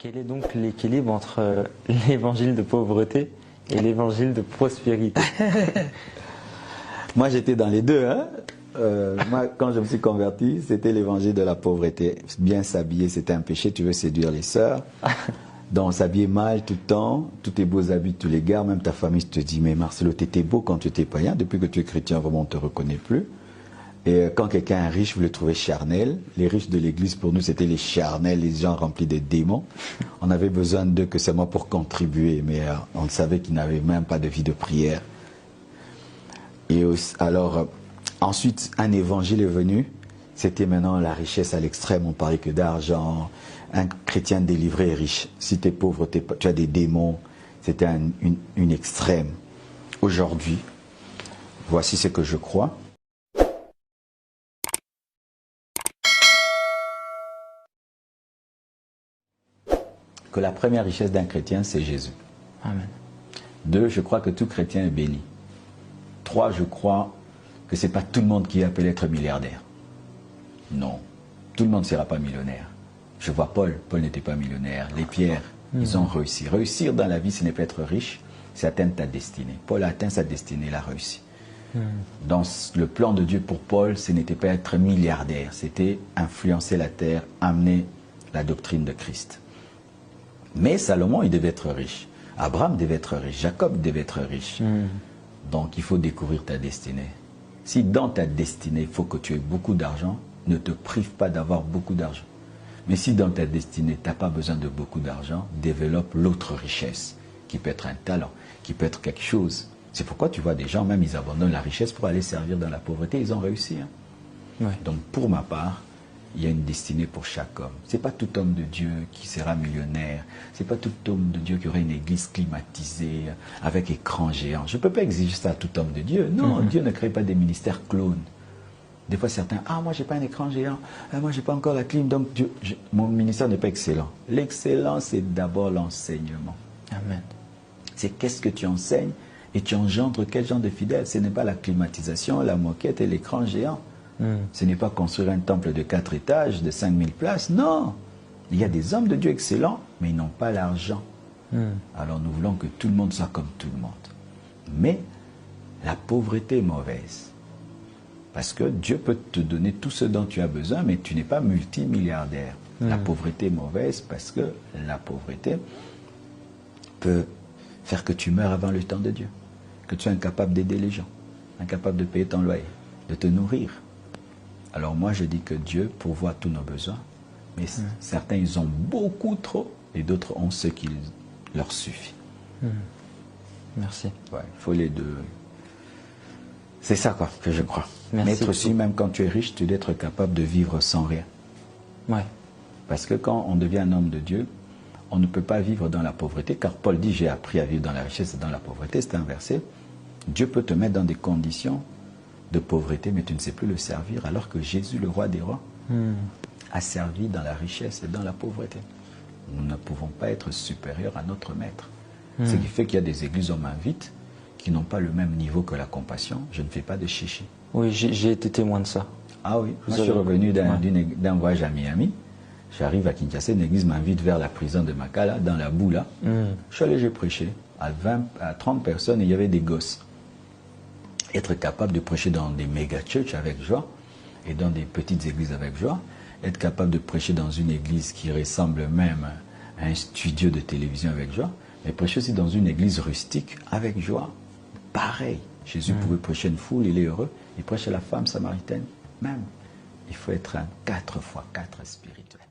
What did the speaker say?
Quel est donc l'équilibre entre l'évangile de pauvreté et l'évangile de prospérité? Moi, j'étais dans les deux. Hein. Moi, quand je me suis converti, c'était l'évangile de la pauvreté. Bien s'habiller, c'était un péché. Tu veux séduire les sœurs. Donc, s'habiller mal tout le temps, tous tes beaux habits, tous les gars, même ta famille te dit, mais Marcelo, t'étais beau quand tu étais païen. Depuis que tu es chrétien, vraiment, on ne te reconnaît plus. Et quand quelqu'un est riche, vous le trouvez charnel. Les riches de l'église, pour nous, c'était les charnels, les gens remplis de démons. On avait besoin d'eux que seulement pour contribuer, mais on savait qu'ils n'avaient même pas de vie de prière. Et aussi, alors, ensuite, un évangile est venu. C'était maintenant la richesse à l'extrême. On parlait que d'argent. Un chrétien délivré est riche. Si tu es pauvre, tu as des démons. C'était une extrême. Aujourd'hui, voici ce que je crois. Que la première richesse d'un chrétien, c'est Jésus. Amen. 2, je crois que tout chrétien est béni. 3, je crois que ce n'est pas tout le monde qui est appelé être milliardaire. Non, tout le monde ne sera pas millionnaire. Je vois Paul n'était pas millionnaire. Les Pierres, ils ont réussi. Réussir dans la vie, ce n'est pas être riche, c'est atteindre ta destinée. Paul a atteint sa destinée, il a réussi. Dans le plan de Dieu pour Paul, ce n'était pas être milliardaire, c'était influencer la terre, amener la doctrine de Christ. Mais Salomon, il devait être riche. Abraham devait être riche. Jacob devait être riche. Donc, il faut découvrir ta destinée. Si dans ta destinée, il faut que tu aies beaucoup d'argent, ne te prive pas d'avoir beaucoup d'argent. Mais si dans ta destinée, tu n'as pas besoin de beaucoup d'argent, développe l'autre richesse, qui peut être un talent, qui peut être quelque chose. C'est pourquoi tu vois des gens, même ils abandonnent la richesse pour aller servir dans la pauvreté. Ils ont réussi. Hein. Ouais. Donc, pour ma part, il y a une destinée pour chaque homme. Ce n'est pas tout homme de Dieu qui sera millionnaire. Ce n'est pas tout homme de Dieu qui aura une église climatisée, avec écran géant. Je ne peux pas exiger ça à tout homme de Dieu. Non, Dieu ne crée pas des ministères clones. Des fois, certains, moi, je n'ai pas un écran géant. Moi, je n'ai pas encore la clim. Donc, mon ministère n'est pas excellent. L'excellence, c'est d'abord l'enseignement. Amen. C'est qu'est-ce que tu enseignes et tu engendres quel genre de fidèles. Ce n'est pas la climatisation, la moquette et l'écran géant. Ce n'est pas construire un temple de 4 étages, de 5000 places. Non. Il y a des hommes de Dieu excellents, mais ils n'ont pas l'argent. Alors nous voulons que tout le monde soit comme tout le monde. Mais la pauvreté est mauvaise. Parce que Dieu peut te donner tout ce dont tu as besoin, mais tu n'es pas multimilliardaire. La pauvreté est mauvaise parce que la pauvreté peut faire que tu meurs avant le temps de Dieu. Que tu sois incapable d'aider les gens, incapable de payer ton loyer, de te nourrir. Alors moi, je dis que Dieu pourvoit tous nos besoins, mais certains, ils ont beaucoup trop, et d'autres ont ce qui leur suffit. Merci. Ouais, il faut les deux. C'est ça, quoi, que je crois. Merci. Mais être aussi, même quand tu es riche, tu dois être capable de vivre sans rien. Ouais. Parce que quand on devient un homme de Dieu, on ne peut pas vivre dans la pauvreté, car Paul dit, j'ai appris à vivre dans la richesse et dans la pauvreté, c'est inversé. Dieu peut te mettre dans des conditions de pauvreté, mais tu ne sais plus le servir, alors que Jésus, le roi des rois, a servi dans la richesse et dans la pauvreté. Nous ne pouvons pas être supérieurs à notre maître. Ce qui fait qu'il y a des églises, on m'invite, qui n'ont pas le même niveau que la compassion. Je ne fais pas de chichi. Oui, j'ai été témoin de ça. Ah oui, moi, je suis revenu d'un voyage à Miami. J'arrive à Kinshasa, une église m'invite vers la prison de Makala, dans la boue là. Je suis allé, j'ai prêché à 30 personnes et il y avait des gosses. Être capable de prêcher dans des méga-churches avec joie et dans des petites églises avec joie. Être capable de prêcher dans une église qui ressemble même à un studio de télévision avec joie. Mais prêcher aussi dans une église rustique avec joie. Pareil. Jésus pouvait prêcher une foule, il est heureux. Il prêche à la femme samaritaine. Même. Il faut être un 4x4 spirituel.